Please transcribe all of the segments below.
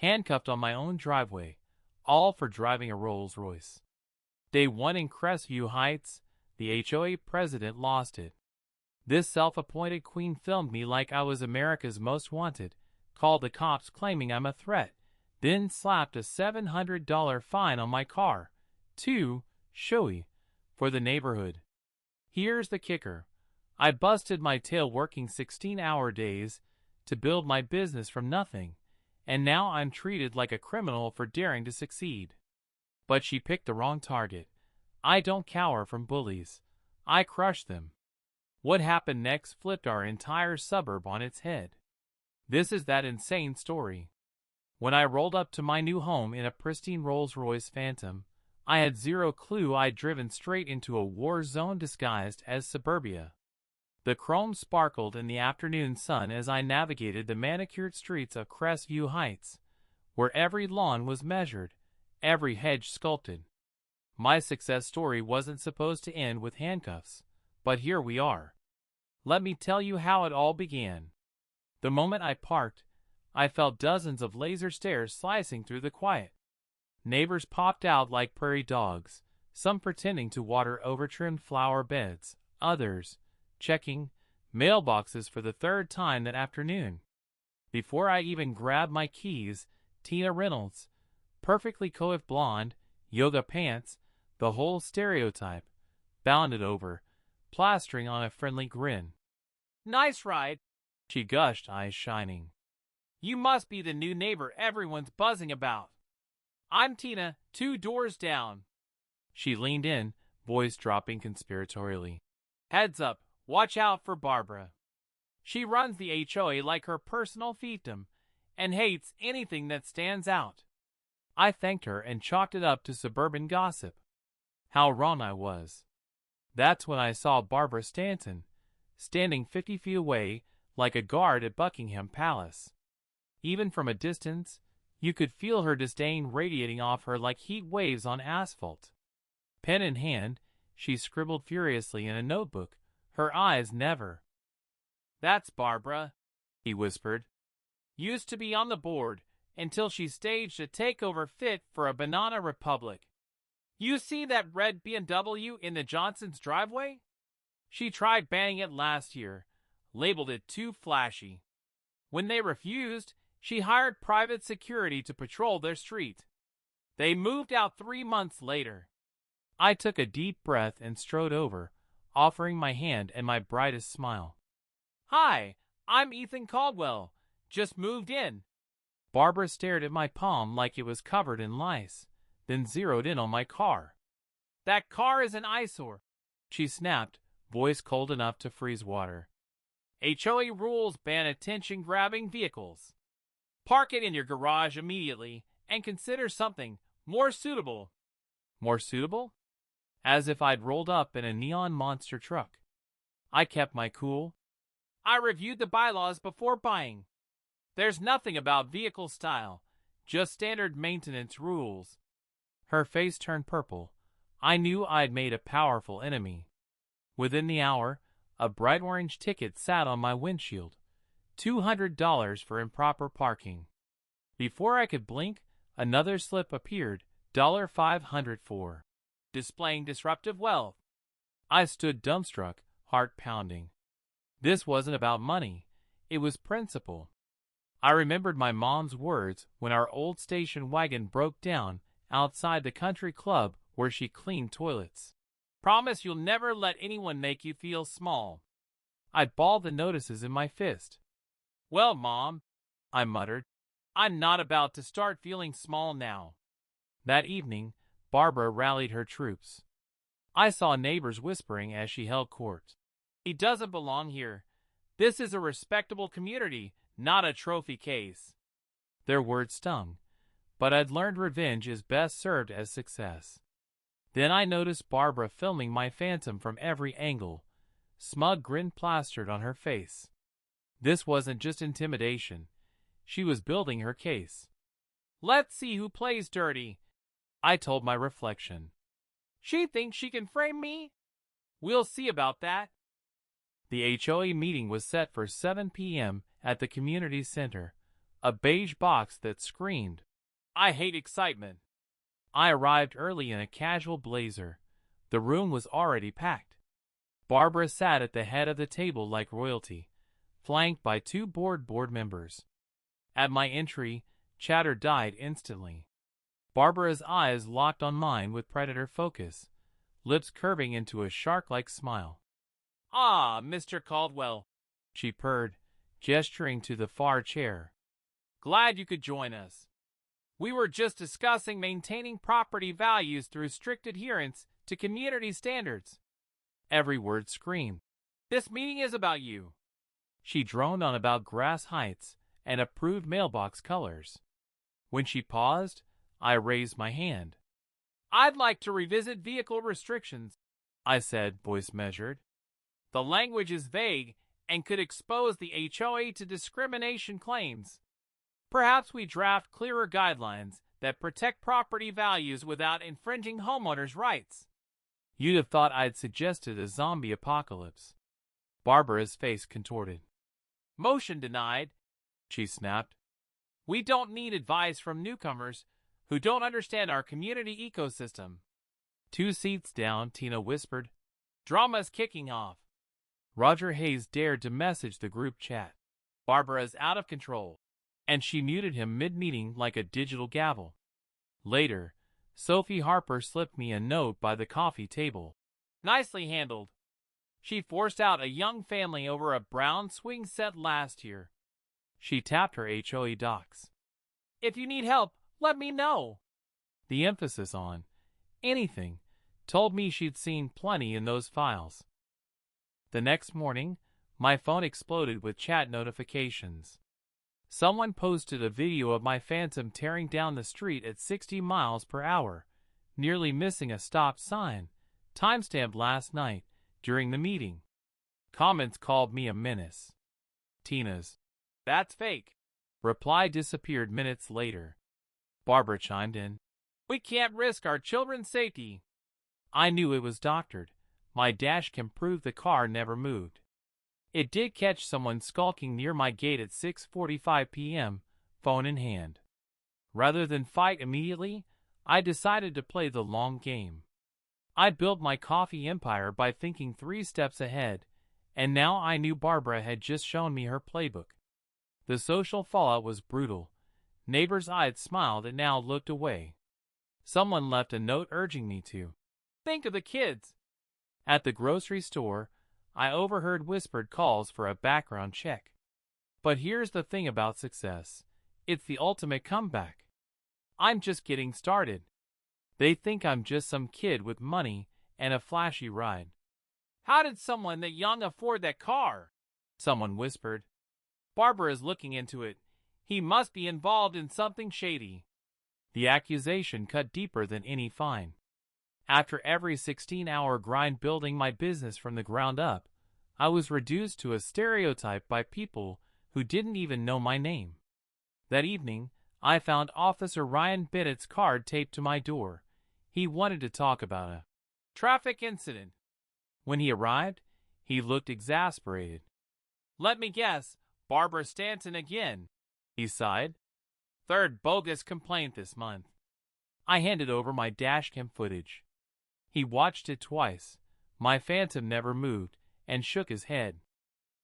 handcuffed on my own driveway, all for driving a Rolls-Royce. Day 1 in Crestview Heights, the HOA president lost it. This self-appointed queen filmed me like I was America's Most Wanted, called the cops claiming I'm a threat, then slapped a $700 fine on my car. Too showy for the neighborhood. Here's the kicker. I busted my tail working 16-hour days to build my business from nothing, and now I'm treated like a criminal for daring to succeed. But she picked the wrong target. I don't cower from bullies. I crush them. What happened next flipped our entire suburb on its head. This is that insane story. When I rolled up to my new home in a pristine Rolls-Royce Phantom, I had zero clue I'd driven straight into a war zone disguised as suburbia. The chrome sparkled in the afternoon sun as I navigated the manicured streets of Crestview Heights, where every lawn was measured, every hedge sculpted. My success story wasn't supposed to end with handcuffs, but here we are. Let me tell you how it all began. The moment I parked, I felt dozens of laser stares slicing through the quiet. Neighbors popped out like prairie dogs, some pretending to water overtrimmed flower beds, others checking mailboxes for the third time that afternoon. Before I even grabbed my keys, Tina Reynolds, perfectly coiffed blonde, yoga pants, the whole stereotype, bounded over, plastering on a friendly grin. "Nice ride," she gushed, eyes shining. "You must be the new neighbor everyone's buzzing about. I'm Tina, 2 doors down." She leaned in, voice dropping conspiratorially. "Heads up, watch out for Barbara. She runs the HOA like her personal fiefdom and hates anything that stands out." I thanked her and chalked it up to suburban gossip. How wrong I was. That's when I saw Barbara Stanton, standing 50 feet away like a guard at Buckingham Palace. Even from a distance, you could feel her disdain radiating off her like heat waves on asphalt. Pen in hand, she scribbled furiously in a notebook, her eyes never. "That's Barbara," he whispered. "Used to be on the board until she staged a takeover fit for a banana republic. You see that red BMW in the Johnson's driveway? She tried banning it last year, labeled it too flashy. When they refused, she hired private security to patrol their street. They moved out 3 months later." I took a deep breath and strode over, offering my hand and my brightest smile. "Hi, I'm Ethan Caldwell. Just moved in." Barbara stared at my palm like it was covered in lice, then zeroed in on my car. "That car is an eyesore," she snapped, voice cold enough to freeze water. "HOA rules ban attention-grabbing vehicles. Park it in your garage immediately and consider something more suitable." More suitable? As if I'd rolled up in a neon monster truck. I kept my cool. "I reviewed the bylaws before buying. There's nothing about vehicle style, just standard maintenance rules." Her face turned purple. I knew I'd made a powerful enemy. Within the hour, a bright orange ticket sat on my windshield. $200 for improper parking. Before I could blink, another slip appeared, $500 for displaying disruptive wealth. I stood dumbstruck, heart pounding. This wasn't about money. It was principle. I remembered my mom's words when our old station wagon broke down outside the country club where she cleaned toilets. "Promise you'll never let anyone make you feel small." I balled the notices in my fist. "Well, Mom," I muttered, "I'm not about to start feeling small now." That evening, Barbara rallied her troops. I saw neighbors whispering as she held court. "He doesn't belong here. This is a respectable community, not a trophy case." Their words stung, but I'd learned revenge is best served as success. Then I noticed Barbara filming my Phantom from every angle, smug grin plastered on her face. This wasn't just intimidation. She was building her case. "Let's see who plays dirty," I told my reflection. "She thinks she can frame me? We'll see about that." The HOA meeting was set for 7 p.m. at the community center, a beige box that screamed, "I hate excitement." I arrived early in a casual blazer. The room was already packed. Barbara sat at the head of the table like royalty, flanked by two board members. At my entry, chatter died instantly. Barbara's eyes locked on mine with predator focus, lips curving into a shark-like smile. "Ah, Mr. Caldwell," she purred, gesturing to the far chair. "Glad you could join us. We were just discussing maintaining property values through strict adherence to community standards." Every word screamed, "This meeting is about you." She droned on about grass heights and approved mailbox colors. When she paused, I raised my hand. "I'd like to revisit vehicle restrictions," I said, voice measured. "The language is vague and could expose the HOA to discrimination claims. Perhaps we draft clearer guidelines that protect property values without infringing homeowners' rights." You'd have thought I'd suggested a zombie apocalypse. Barbara's face contorted. "Motion denied," she snapped. "We don't need advice from newcomers who don't understand our community ecosystem." Two seats down, Tina whispered, "Drama's kicking off." Roger Hayes dared to message the group chat. "Barbara's out of control," and she muted him mid-meeting like a digital gavel. Later, Sophie Harper slipped me a note by the coffee table. "Nicely handled. She forced out a young family over a brown swing set last year." She tapped her HOA docs. "If you need help, let me know." The emphasis on anything told me she'd seen plenty in those files. The next morning, my phone exploded with chat notifications. Someone posted a video of my Phantom tearing down the street at 60 miles per hour, nearly missing a stop sign, timestamped last night during the meeting. Comments called me a menace. Tina's "That's fake" reply disappeared minutes later. Barbara chimed in, "We can't risk our children's safety." I knew it was doctored. My dashcam proved the car never moved. It did catch someone skulking near my gate at 6:45 p.m., phone in hand. Rather than fight immediately, I decided to play the long game. I built my coffee empire by thinking 3 steps ahead, and now I knew Barbara had just shown me her playbook. The social fallout was brutal. Neighbors I'd smiled and now looked away. Someone left a note urging me to think of the kids. At the grocery store, I overheard whispered calls for a background check. But here's the thing about success. It's the ultimate comeback. I'm just getting started. They think I'm just some kid with money and a flashy ride. "How did someone that young afford that car?" someone whispered. "Barbara is looking into it. He must be involved in something shady." The accusation cut deeper than any fine. After every 16-hour grind building my business from the ground up, I was reduced to a stereotype by people who didn't even know my name. That evening, I found Officer Ryan Bennett's card taped to my door. He wanted to talk about a traffic incident. When he arrived, he looked exasperated. "Let me guess, Barbara Stanton again," he sighed. "Third bogus complaint this month." I handed over my dashcam footage. He watched it twice. My Phantom never moved and shook his head.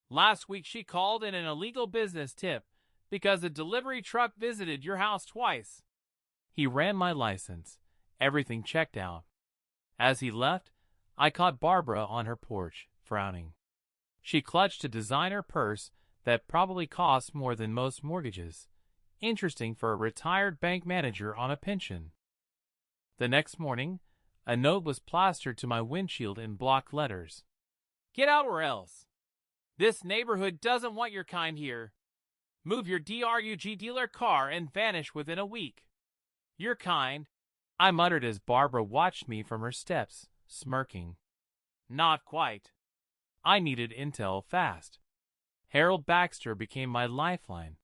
"Last week she called in an illegal business tip because a delivery truck visited your house twice." He ran my license. Everything checked out. As he left, I caught Barbara on her porch, frowning. She clutched a designer purse that probably cost more than most mortgages. Interesting for a retired bank manager on a pension. The next morning, a note was plastered to my windshield in block letters. "Get out or else. This neighborhood doesn't want your kind here. Move your DRUG dealer car and vanish within a week. Your kind," I muttered as Barbara watched me from her steps, smirking. "Not quite." I needed intel fast. Harold Baxter became my lifeline.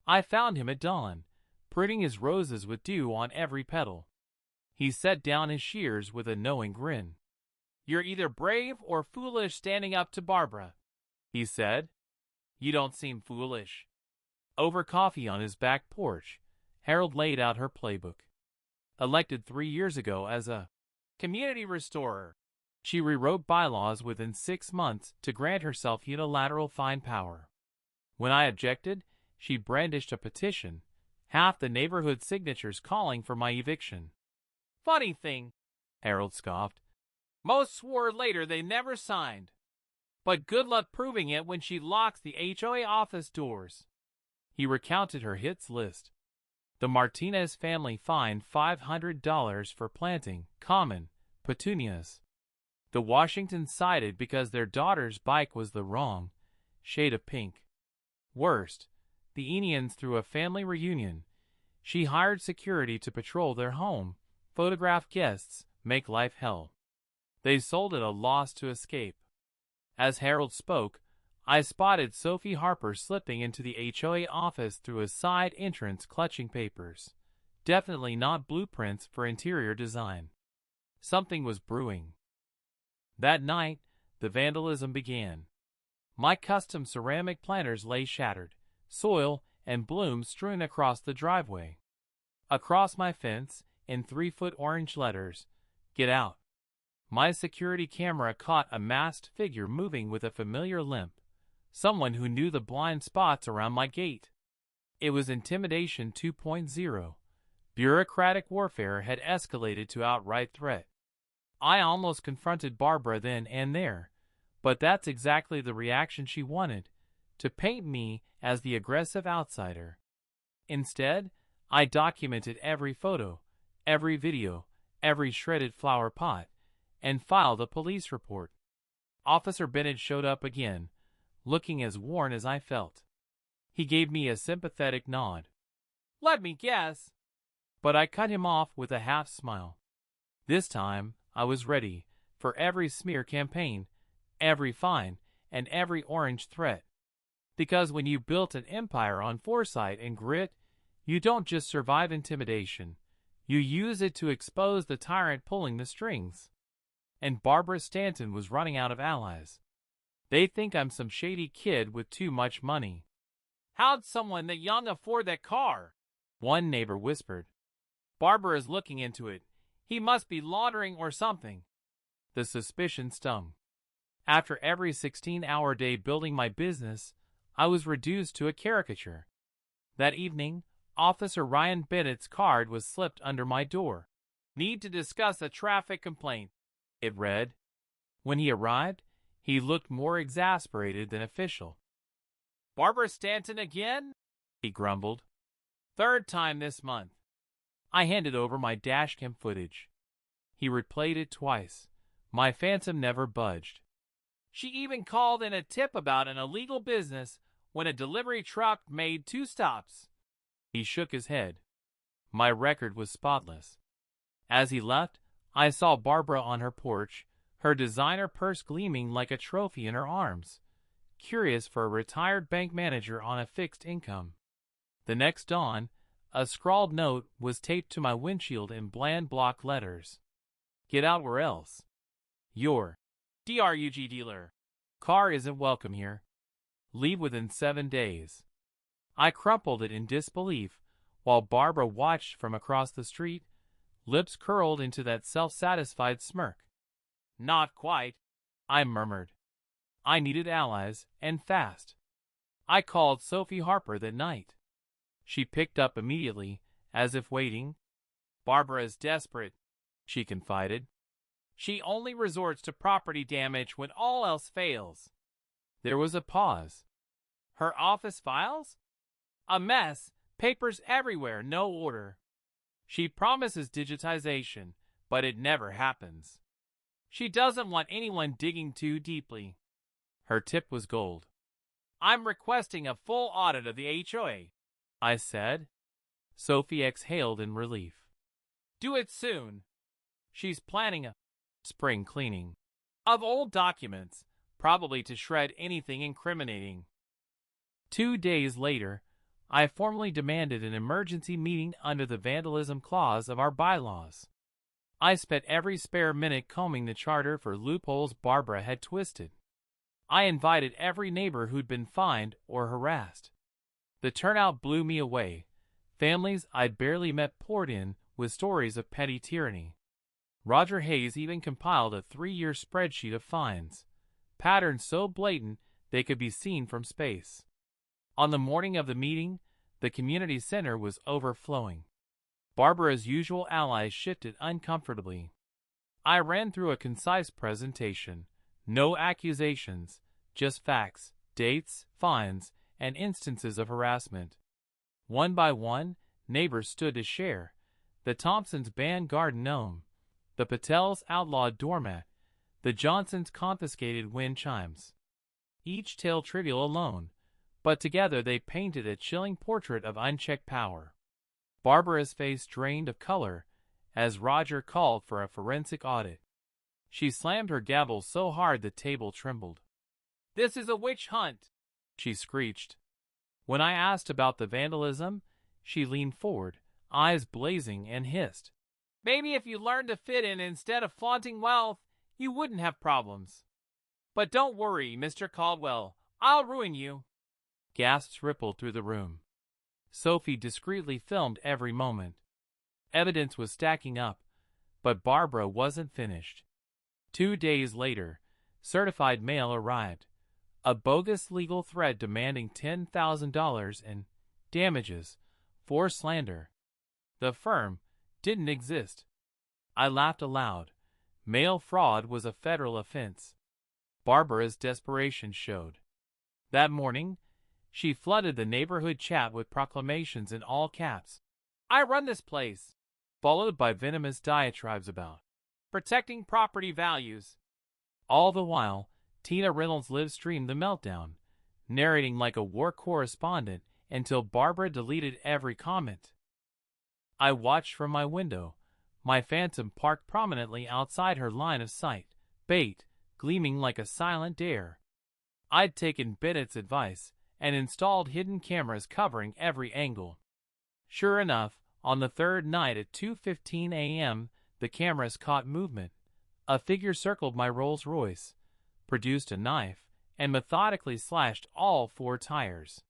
I found him at dawn, printing his roses with dew on every petal. He set down his shears with a knowing grin. "You're either brave or foolish standing up to Barbara," he said. "You don't seem foolish." Over coffee on his back porch, Harold laid out her playbook. Elected 3 years ago as a community restorer, she rewrote bylaws within 6 months to grant herself unilateral fine power. When I objected, she brandished a petition, half the neighborhood signatures calling for my eviction. Funny thing, Harold scoffed. Most swore later they never signed. But good luck proving it when she locks the HOA office doors. He recounted her hits list. The Martinez family fined $500 for planting common petunias. The Washingtons sided because their daughter's bike was the wrong shade of pink. Worst, the Enians threw a family reunion. She hired security to patrol their home, photograph guests, make life hell. They sold at a loss to escape. As Harold spoke, I spotted Sophie Harper slipping into the HOA office through a side entrance clutching papers. Definitely not blueprints for interior design. Something was brewing. That night, the vandalism began. My custom ceramic planters lay shattered, soil and bloom strewn across the driveway. Across my fence, in 3-foot orange letters, "Get out." My security camera caught a masked figure moving with a familiar limp, someone who knew the blind spots around my gate. It was Intimidation 2.0. Bureaucratic warfare had escalated to outright threat. I almost confronted Barbara then and there, but that's exactly the reaction she wanted, to paint me as the aggressive outsider. Instead, I documented every photo, every video, every shredded flower pot, and filed a police report. Officer Bennett showed up again, looking as worn as I felt. He gave me a sympathetic nod. Let me guess. But I cut him off with a half smile. This time, I was ready for every smear campaign, every fine, and every orange threat. Because when you built an empire on foresight and grit, you don't just survive intimidation. You use it to expose the tyrant pulling the strings. And Barbara Stanton was running out of allies. They think I'm some shady kid with too much money. How'd someone that young afford that car? One neighbor whispered. Barbara is looking into it. He must be laundering or something. The suspicion stung. After every 16-hour day building my business, I was reduced to a caricature. That evening, Officer Ryan Bennett's card was slipped under my door. Need to discuss a traffic complaint, it read. When he arrived, he looked more exasperated than official. Barbara Stanton again? He grumbled. Third time this month. I handed over my dashcam footage. He replayed it twice. My Phantom never budged. She even called in a tip about an illegal business when a delivery truck made 2 stops. He shook his head. My record was spotless. As he left, I saw Barbara on her porch, her designer purse gleaming like a trophy in her arms, curious for a retired bank manager on a fixed income. The next dawn, a scrawled note was taped to my windshield in bland block letters. Get out or else. Your DRUG dealer. Car isn't welcome here. Leave within 7 days. I crumpled it in disbelief, while Barbara watched from across the street, lips curled into that self-satisfied smirk. Not quite, I murmured. I needed allies, and fast. I called Sophie Harper that night. She picked up immediately, as if waiting. Barbara is desperate, she confided. She only resorts to property damage when all else fails. There was a pause. Her office files? A mess, papers everywhere, no order. She promises digitization, but it never happens. She doesn't want anyone digging too deeply. Her tip was gold. I'm requesting a full audit of the HOA, I said. Sophie exhaled in relief. Do it soon. She's planning a spring cleaning of old documents, probably to shred anything incriminating. 2 days later, I formally demanded an emergency meeting under the vandalism clause of our bylaws. I spent every spare minute combing the charter for loopholes Barbara had twisted. I invited every neighbor who'd been fined or harassed. The turnout blew me away. Families I'd barely met poured in with stories of petty tyranny. Roger Hayes even compiled a 3-year spreadsheet of fines, patterns so blatant they could be seen from space. On the morning of the meeting, the community center was overflowing. Barbara's usual allies shifted uncomfortably. I ran through a concise presentation. No accusations, just facts, dates, fines, and instances of harassment. One by one, neighbors stood to share. The Thompsons banned garden gnome. The Patels outlawed doormat. The Johnsons confiscated wind chimes. Each tale trivial alone, but together they painted a chilling portrait of unchecked power. Barbara's face drained of color as Roger called for a forensic audit. She slammed her gavel so hard the table trembled. "This is a witch hunt," she screeched. When I asked about the vandalism, she leaned forward, eyes blazing, and hissed, "Maybe if you learned to fit in instead of flaunting wealth, you wouldn't have problems. But don't worry, Mr. Caldwell, I'll ruin you." Gasps rippled through the room. Sophie discreetly filmed every moment. Evidence was stacking up, but Barbara wasn't finished. 2 days later, certified mail arrived. A bogus legal threat demanding $10,000 in damages for slander. The firm didn't exist. I laughed aloud. Mail fraud was a federal offense. Barbara's desperation showed. That morning, she flooded the neighborhood chat with proclamations in all caps. "I run this place," followed by venomous diatribes about protecting property values. All the while, Tina Reynolds live-streamed the meltdown, narrating like a war correspondent until Barbara deleted every comment. I watched from my window, my Phantom parked prominently outside her line of sight, bait gleaming like a silent dare. I'd taken Bennett's advice and installed hidden cameras covering every angle. Sure enough, on the third night at 2:15 a.m., the cameras caught movement. A figure circled my Rolls-Royce, produced a knife, and methodically slashed all 4 tires.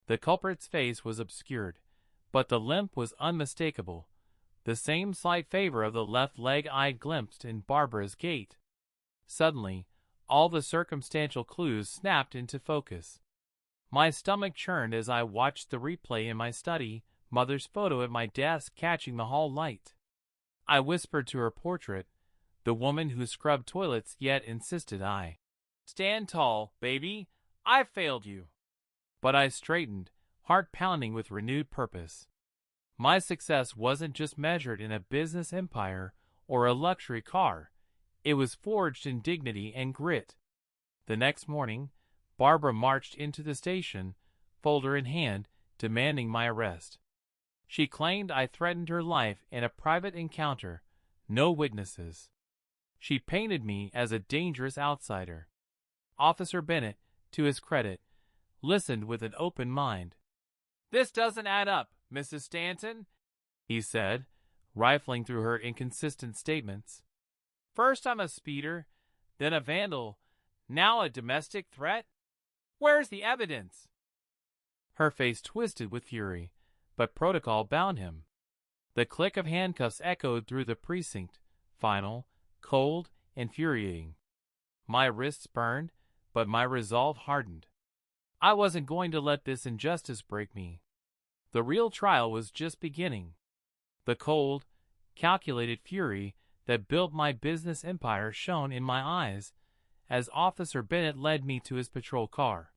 The culprit's face was obscured, but the limp was unmistakable. The same slight favor of the left leg I'd glimpsed in Barbara's gait. Suddenly, all the circumstantial clues snapped into focus. My stomach churned as I watched the replay in my study, Mother's photo at my desk catching the hall light. I whispered to her portrait, the woman who scrubbed toilets yet insisted I stand tall, baby. I failed you. But I straightened, heart pounding with renewed purpose. My success wasn't just measured in a business empire or a luxury car. It was forged in dignity and grit. The next morning, Barbara marched into the station, folder in hand, demanding my arrest. She claimed I threatened her life in a private encounter, no witnesses. She painted me as a dangerous outsider. Officer Bennett, to his credit, listened with an open mind. "This doesn't add up, Mrs. Stanton," he said, rifling through her inconsistent statements. "First I'm a speeder, then a vandal, now a domestic threat? Where's the evidence?" Her face twisted with fury, but protocol bound him. The click of handcuffs echoed through the precinct, final, cold, infuriating. My wrists burned, but my resolve hardened. I wasn't going to let this injustice break me. The real trial was just beginning. The cold, calculated fury that built my business empire shone in my eyes as Officer Bennett led me to his patrol car.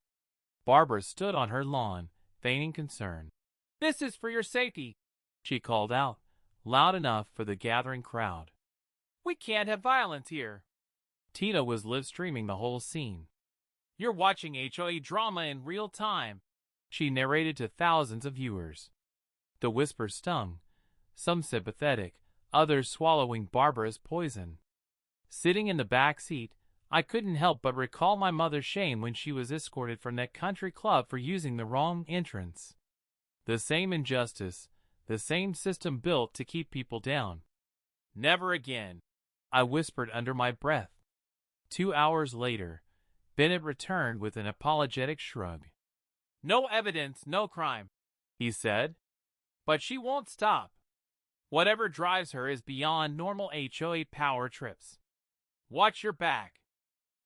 Barbara stood on her lawn, feigning concern. "This is for your safety," she called out, loud enough for the gathering crowd. "We can't have violence here." Tina was live-streaming the whole scene. "You're watching HOA drama in real time," she narrated to thousands of viewers. The whispers stung, some sympathetic, others swallowing Barbara's poison. Sitting in the back seat, I couldn't help but recall my mother's shame when she was escorted from that country club for using the wrong entrance. The same injustice, the same system built to keep people down. "Never again," I whispered under my breath. 2 hours later, Bennett returned with an apologetic shrug. No evidence, no crime, he said. But she won't stop. Whatever drives her is beyond normal HOA power trips. Watch your back.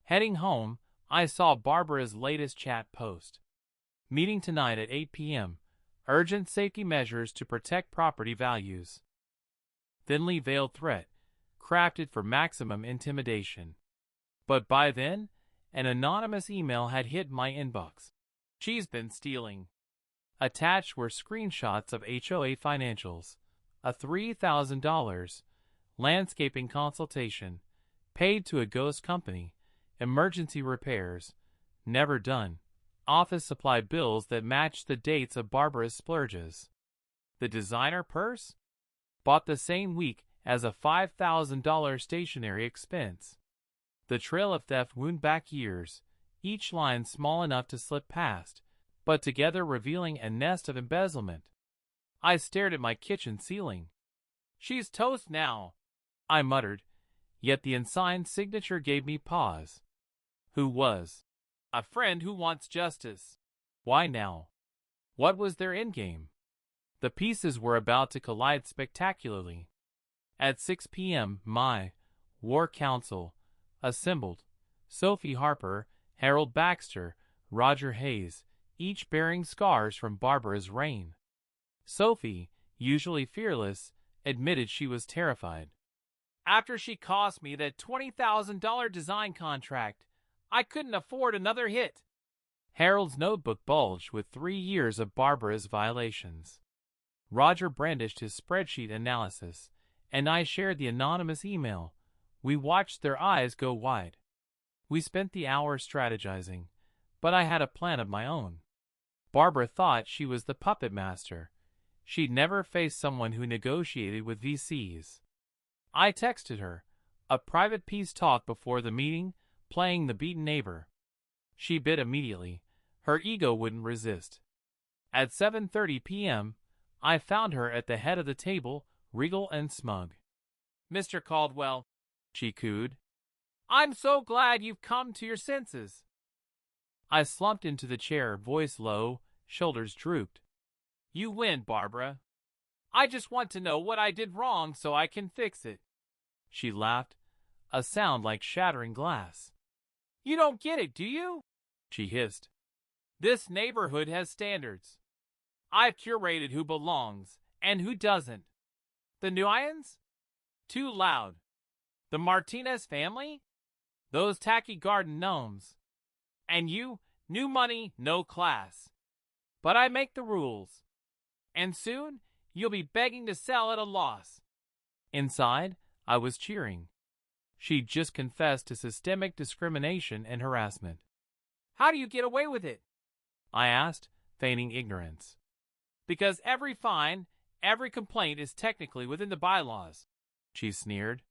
Heading home, I saw Barbara's latest chat post. Meeting tonight at 8 p.m. Urgent safety measures to protect property values. Thinly veiled threat, crafted for maximum intimidation. But by then, an anonymous email had hit my inbox. She's been stealing. Attached were screenshots of HOA financials, a $3,000 landscaping consultation, paid to a ghost company, emergency repairs, never done, office supply bills that matched the dates of Barbara's splurges. The designer purse? Bought the same week as a $5,000 stationery expense. The trail of theft wound back years, each line small enough to slip past, but together revealing a nest of embezzlement. I stared at my kitchen ceiling. She's toast now, I muttered, yet the unsigned signature gave me pause. Who was? A friend who wants justice. Why now? What was their endgame? The pieces were about to collide spectacularly. At 6 p.m., my war council assembled. Sophie Harper, Harold Baxter, Roger Hayes, each bearing scars from Barbara's reign. Sophie, usually fearless, admitted she was terrified. After she cost me that $20,000 design contract, I couldn't afford another hit. Harold's notebook bulged with 3 years of Barbara's violations. Roger brandished his spreadsheet analysis, and I shared the anonymous email. We watched their eyes go wide. We spent the hour strategizing, but I had a plan of my own. Barbara thought she was the puppet master. She'd never faced someone who negotiated with VCs. I texted her, a private peace talk before the meeting, playing the beaten neighbor. She bit immediately. Her ego wouldn't resist. At 7:30 p.m., I found her at the head of the table, regal and smug. Mr. Caldwell, she cooed. I'm so glad you've come to your senses. I slumped into the chair, voice low, shoulders drooped. You win, Barbara. I just want to know what I did wrong so I can fix it. She laughed, a sound like shattering glass. You don't get it, do you? She hissed. This neighborhood has standards. I've curated who belongs and who doesn't. The Nuyans? Too loud. The Martinez family? Those tacky garden gnomes. And you, new money, no class. But I make the rules. And soon, you'll be begging to sell at a loss. Inside, I was cheering. She'd just confessed to systemic discrimination and harassment. How do you get away with it? I asked, feigning ignorance. Because every fine, every complaint is technically within the bylaws, she sneered.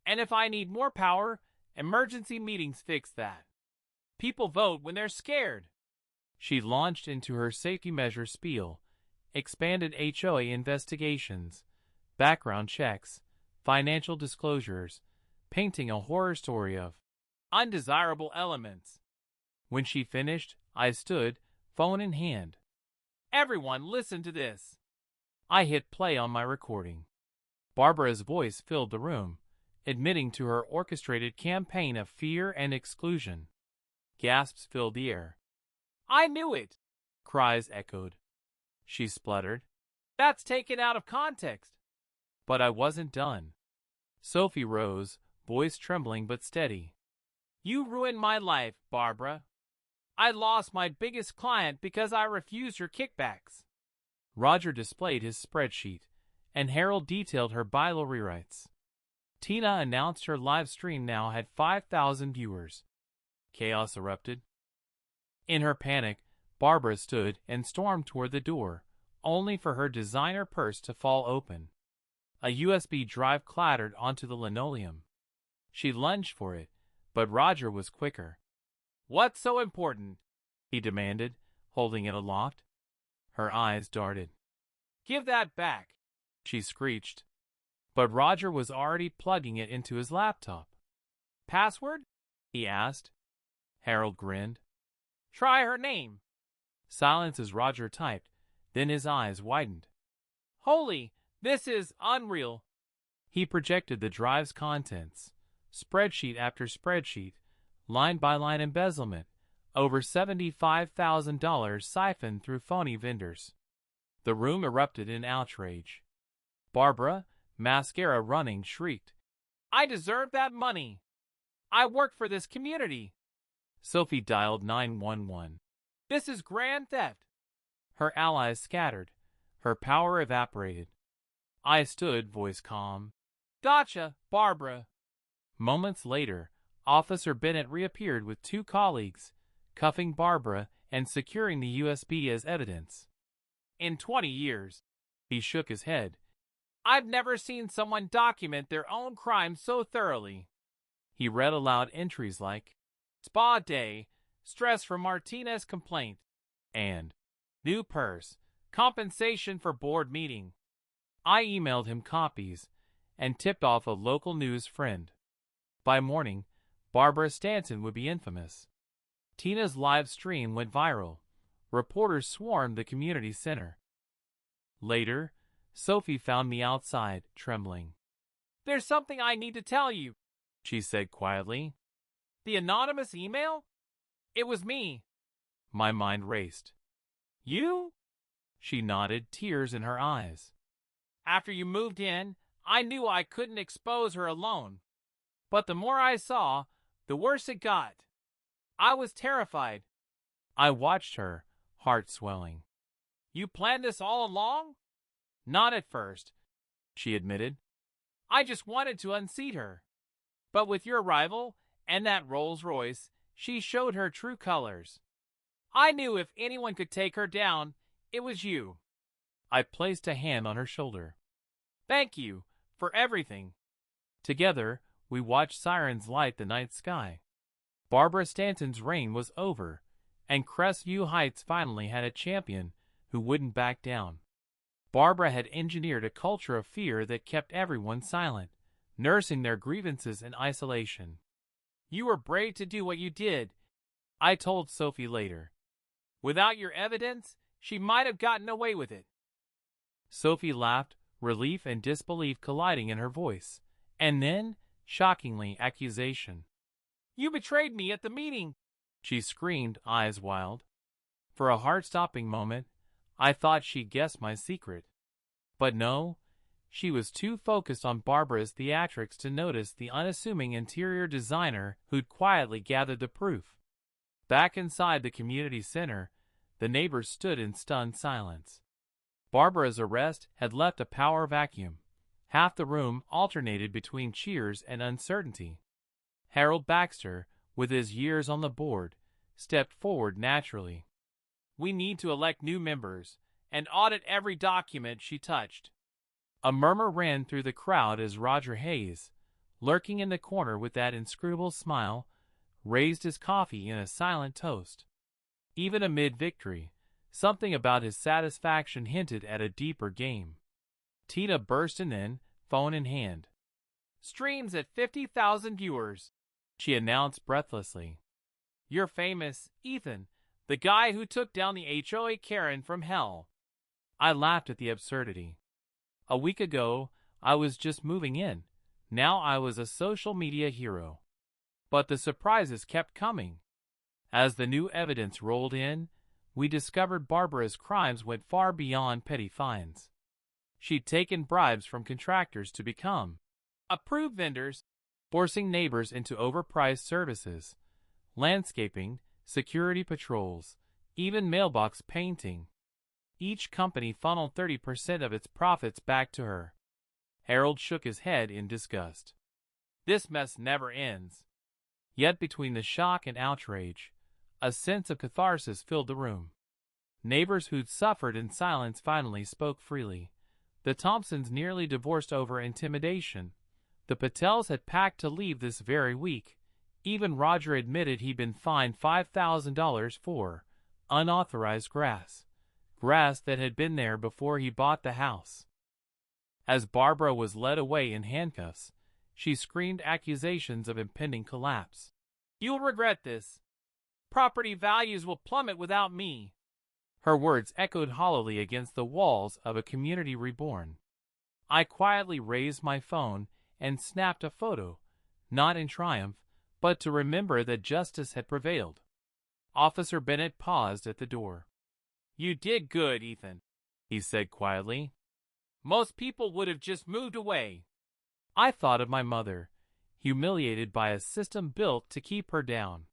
And if I need more power, emergency meetings fix that. People vote when they're scared. She launched into her safety measure spiel, expanded HOA investigations, background checks, financial disclosures, painting a horror story of undesirable elements. When she finished, I stood, phone in hand. Everyone listen to this. I hit play on my recording. Barbara's voice filled the room, admitting to her orchestrated campaign of fear and exclusion. Gasps filled the air. I knew it! Cries echoed. She spluttered. That's taken out of context. But I wasn't done. Sophie rose, voice trembling but steady. You ruined my life, Barbara. I lost my biggest client because I refused your kickbacks. Roger displayed his spreadsheet, and Harold detailed her bylaw rewrites. Tina announced her live stream now had 5,000 viewers. Chaos erupted. In her panic, Barbara stood and stormed toward the door, only for her designer purse to fall open. A USB drive clattered onto the linoleum. She lunged for it, but Roger was quicker. What's so important? He demanded, holding it aloft. Her eyes darted. Give that back, she screeched. But Roger was already plugging it into his laptop. Password? He asked. Harold grinned. Try her name. Silence as Roger typed, then his eyes widened. Holy, this is unreal. He projected the drive's contents, spreadsheet after spreadsheet, line by line embezzlement, over $75,000 siphoned through phony vendors. The room erupted in outrage. Barbara, mascara running, shrieked, I deserve that money. I work for this community. Sophie dialed 911. This is grand theft. Her allies scattered. Her power evaporated. I stood, voice calm. Gotcha, Barbara. Moments later, Officer Bennett reappeared with 2 colleagues, cuffing Barbara and securing the USB as evidence. In 20 years, he shook his head. I've never seen someone document their own crimes so thoroughly. He read aloud entries like, Spa day, stress from Martinez complaint, and new purse, compensation for board meeting. I emailed him copies and tipped off a local news friend. By morning, Barbara Stanton would be infamous. Tina's live stream went viral. Reporters swarmed the community center. Later, Sophie found me outside, trembling. There's something I need to tell you, she said quietly. The anonymous email? It was me. My mind raced. You? She nodded, tears in her eyes. After you moved in, I knew I couldn't expose her alone. But the more I saw, the worse it got. I was terrified. I watched her, heart swelling. You planned this all along? Not at first, she admitted. I just wanted to unseat her. But with your arrival and that Rolls-Royce, she showed her true colors. I knew if anyone could take her down, it was you. I placed a hand on her shoulder. Thank you for everything. Together, we watched sirens light the night sky. Barbara Stanton's reign was over, and Crestview Heights finally had a champion who wouldn't back down. Barbara had engineered a culture of fear that kept everyone silent, nursing their grievances in isolation. You were brave to do what you did, I told Sophie later. Without your evidence, she might have gotten away with it. Sophie laughed, relief and disbelief colliding in her voice, and then, shockingly, accusation. You betrayed me at the meeting, she screamed, eyes wild. For a heart-stopping moment, I thought she guessed my secret. But no, she was too focused on Barbara's theatrics to notice the unassuming interior designer who'd quietly gathered the proof. Back inside the community center, the neighbors stood in stunned silence. Barbara's arrest had left a power vacuum. Half the room alternated between cheers and uncertainty. Harold Baxter, with his years on the board, stepped forward naturally. We need to elect new members and audit every document she touched. A murmur ran through the crowd as Roger Hayes, lurking in the corner with that inscrutable smile, raised his coffee in a silent toast. Even amid victory, something about his satisfaction hinted at a deeper game. Tina burst in, phone in hand. Streams at 50,000 viewers, she announced breathlessly. You're famous, Ethan, the guy who took down the HOA Karen from hell. I laughed at the absurdity. A week ago, I was just moving in. Now I was a social media hero. But the surprises kept coming. As the new evidence rolled in, we discovered Barbara's crimes went far beyond petty fines. She'd taken bribes from contractors to become approved vendors, forcing neighbors into overpriced services, landscaping, security patrols, even mailbox painting. Each company funneled 30% of its profits back to her. Harold shook his head in disgust. This mess never ends. Yet between the shock and outrage, a sense of catharsis filled the room. Neighbors who'd suffered in silence finally spoke freely. The Thompsons nearly divorced over intimidation. The Patels had packed to leave this very week. Even Roger admitted he'd been fined $5,000 for unauthorized grass that had been there before he bought the house. As Barbara was led away in handcuffs, she screamed accusations of impending collapse. You'll regret this. Property values will plummet without me. Her words echoed hollowly against the walls of a community reborn. I quietly raised my phone and snapped a photo, not in triumph, but to remember that justice had prevailed. Officer Bennett paused at the door. "You did good, Ethan," he said quietly. "Most people would have just moved away." I thought of my mother, humiliated by a system built to keep her down.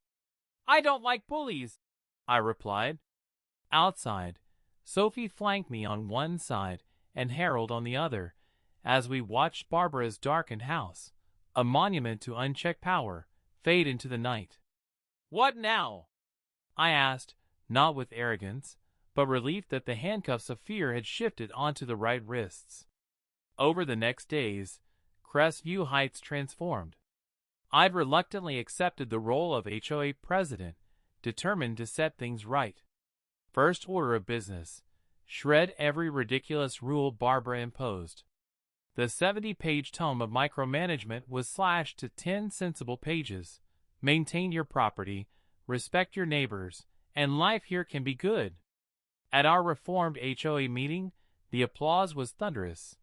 "I don't like bullies," I replied. Outside, Sophie flanked me on one side and Harold on the other, as we watched Barbara's darkened house, a monument to unchecked power, fade into the night. "What now?" I asked, not with arrogance, but relief that the handcuffs of fear had shifted onto the right wrists. Over the next days, Crestview Heights transformed. I'd reluctantly accepted the role of HOA president, determined to set things right. First order of business: shred every ridiculous rule Barbara imposed. The 70-page tome of micromanagement was slashed to 10 sensible pages. Maintain your property, respect your neighbors, and life here can be good. At our reformed HOA meeting, the applause was thunderous.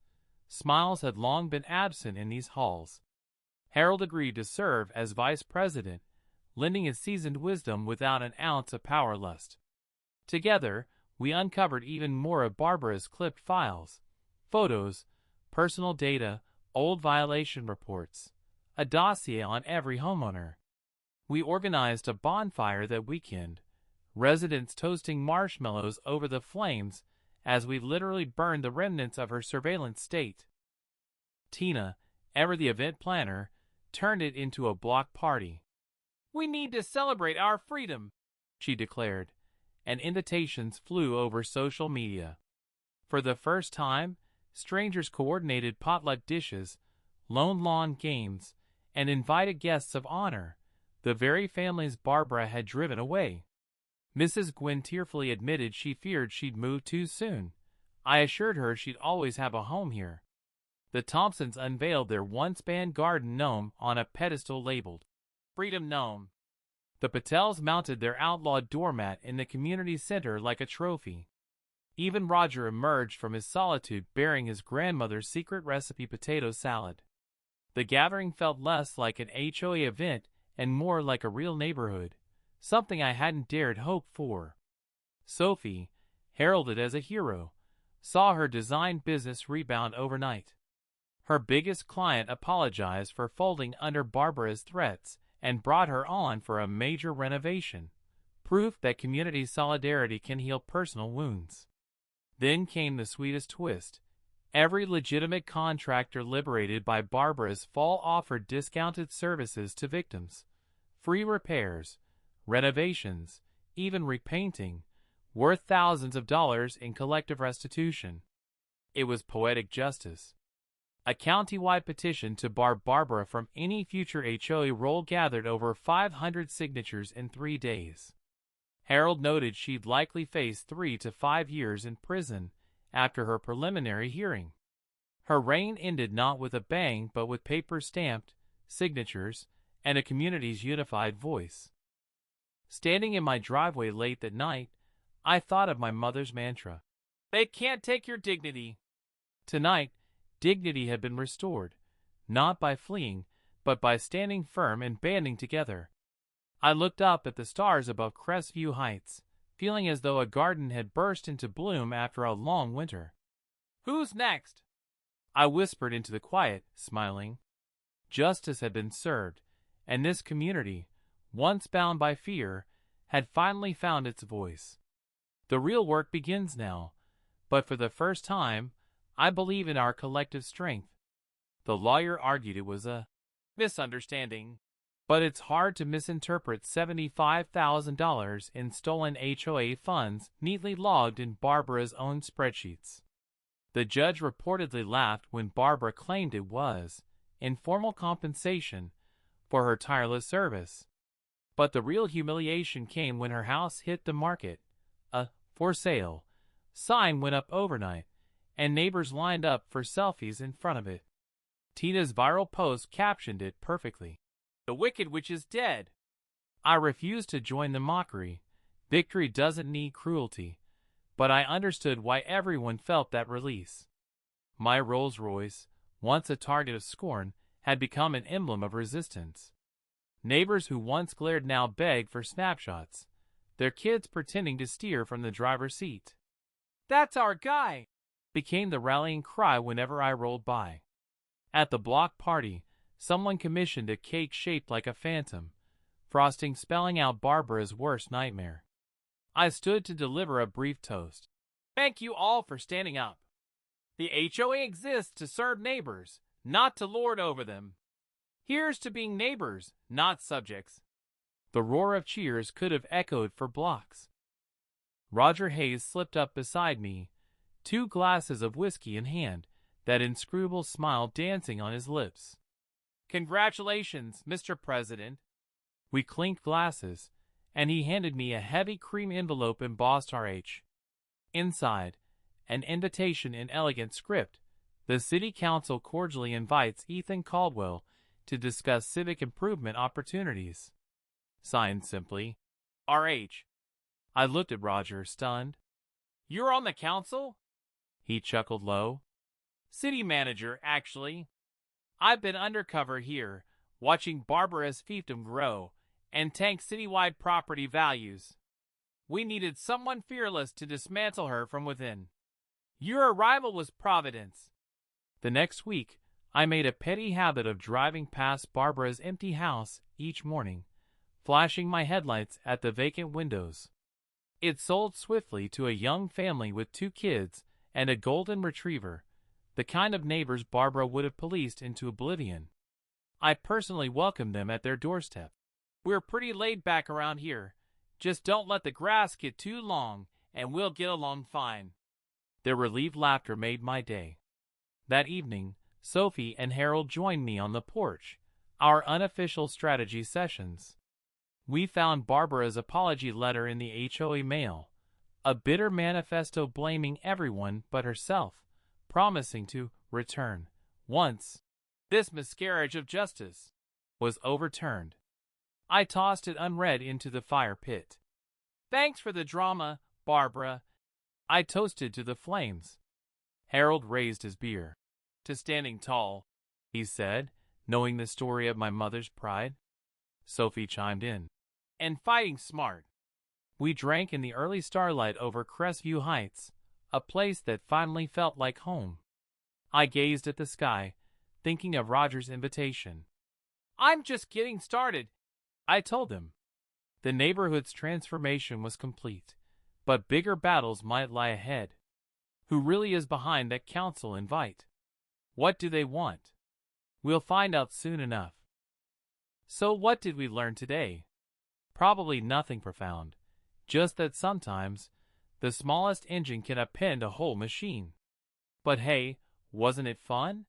Smiles had long been absent in these halls. Harold agreed to serve as vice president, lending his seasoned wisdom without an ounce of power lust. Together, we uncovered even more of Barbara's clipped files, photos, personal data, old violation reports, a dossier on every homeowner. We organized a bonfire that weekend, residents toasting marshmallows over the flames as we literally burned the remnants of her surveillance state. Tina, ever the event planner, turned it into a block party. "We need to celebrate our freedom," she declared, and invitations flew over social media. For the first time, strangers coordinated potluck dishes, lone lawn games, and invited guests of honor, the very families Barbara had driven away. Mrs. Gwynn tearfully admitted she feared she'd moved too soon. I assured her she'd always have a home here. The Thompsons unveiled their once-banned garden gnome on a pedestal labeled Freedom Gnome. The Patels mounted their outlawed doormat in the community center like a trophy. Even Roger emerged from his solitude bearing his grandmother's secret recipe potato salad. The gathering felt less like an HOA event and more like a real neighborhood, something I hadn't dared hope for. Sophie, heralded as a hero, saw her design business rebound overnight. Her biggest client apologized for folding under Barbara's threats and brought her on for a major renovation, proof that community solidarity can heal personal wounds. Then came the sweetest twist. Every legitimate contractor liberated by Barbara's fall offered discounted services to victims. Free repairs, renovations, even repainting, worth thousands of dollars in collective restitution. It was poetic justice. A county-wide petition to bar Barbara from any future HOA role gathered over 500 signatures in 3 days. Harold noted she'd likely face 3 to 5 years in prison after her preliminary hearing. Her reign ended not with a bang but with papers stamped, signatures, and a community's unified voice. Standing in my driveway late that night, I thought of my mother's mantra. "They can't take your dignity." Tonight, dignity had been restored, not by fleeing, but by standing firm and banding together. I looked up at the stars above Crestview Heights, feeling as though a garden had burst into bloom after a long winter. "Who's next?" I whispered into the quiet, smiling. Justice had been served, and this community, once bound by fear, had finally found its voice. The real work begins now, but for the first time, I believe in our collective strength. The lawyer argued it was a misunderstanding, but it's hard to misinterpret $75,000 in stolen HOA funds neatly logged in Barbara's own spreadsheets. The judge reportedly laughed when Barbara claimed it was informal compensation for her tireless service. But the real humiliation came when her house hit the market. A "for sale" sign went up overnight, and neighbors lined up for selfies in front of it. Tina's viral post captioned it perfectly. "The Wicked Witch is dead." I refused to join the mockery. Victory doesn't need cruelty. but I understood why everyone felt that release. My Rolls-Royce, once a target of scorn, had become an emblem of resistance. Neighbors who once glared now begged for snapshots, their kids pretending to steer from the driver's seat. "That's our guy!" became the rallying cry whenever I rolled by. At the block party, someone commissioned a cake shaped like a phantom, frosting spelling out Barbara's worst nightmare. I stood to deliver a brief toast. "Thank you all for standing up. The HOA exists to serve neighbors, not to lord over them. Here's to being neighbors, not subjects." The roar of cheers could have echoed for blocks. Roger Hayes slipped up beside me, 2 glasses of whiskey in hand, that inscrutable smile dancing on his lips. "Congratulations, Mr. President." We clinked glasses, and he handed me a heavy cream envelope embossed RH. Inside, an invitation in elegant script. The City Council cordially invites Ethan Caldwell to discuss civic improvement opportunities. Signed simply, RH. I looked at Roger, stunned. "You're on the council?" He chuckled low. "City manager, actually. I've been undercover here, watching Barbara's fiefdom grow and tank citywide property values. We needed someone fearless to dismantle her from within. Your arrival was providence." The next week, I made a petty habit of driving past Barbara's empty house each morning, flashing my headlights at the vacant windows. It sold swiftly to a young family with 2 kids and a golden retriever, the kind of neighbors Barbara would have policed into oblivion. I personally welcomed them at their doorstep. "We're pretty laid back around here. Just don't let the grass get too long, and we'll get along fine." Their relieved laughter made my day. That evening, Sophie and Harold joined me on the porch, our unofficial strategy sessions. We found Barbara's apology letter in the HOA mail, a bitter manifesto blaming everyone but herself, promising to return once this miscarriage of justice was overturned. I tossed it unread into the fire pit. "Thanks for the drama, Barbara," I toasted to the flames. Harold raised his beer. "To standing tall," he said, knowing the story of my mother's pride. Sophie chimed in. "And fighting smart." We drank in the early starlight over Crestview Heights, a place that finally felt like home. I gazed at the sky, thinking of Roger's invitation. "I'm just getting started," I told him. The neighborhood's transformation was complete, but bigger battles might lie ahead. Who really is behind that council invite? What do they want? We'll find out soon enough. So what did we learn today? Probably nothing profound, just that sometimes the smallest engine can upend a whole machine. But hey, wasn't it fun?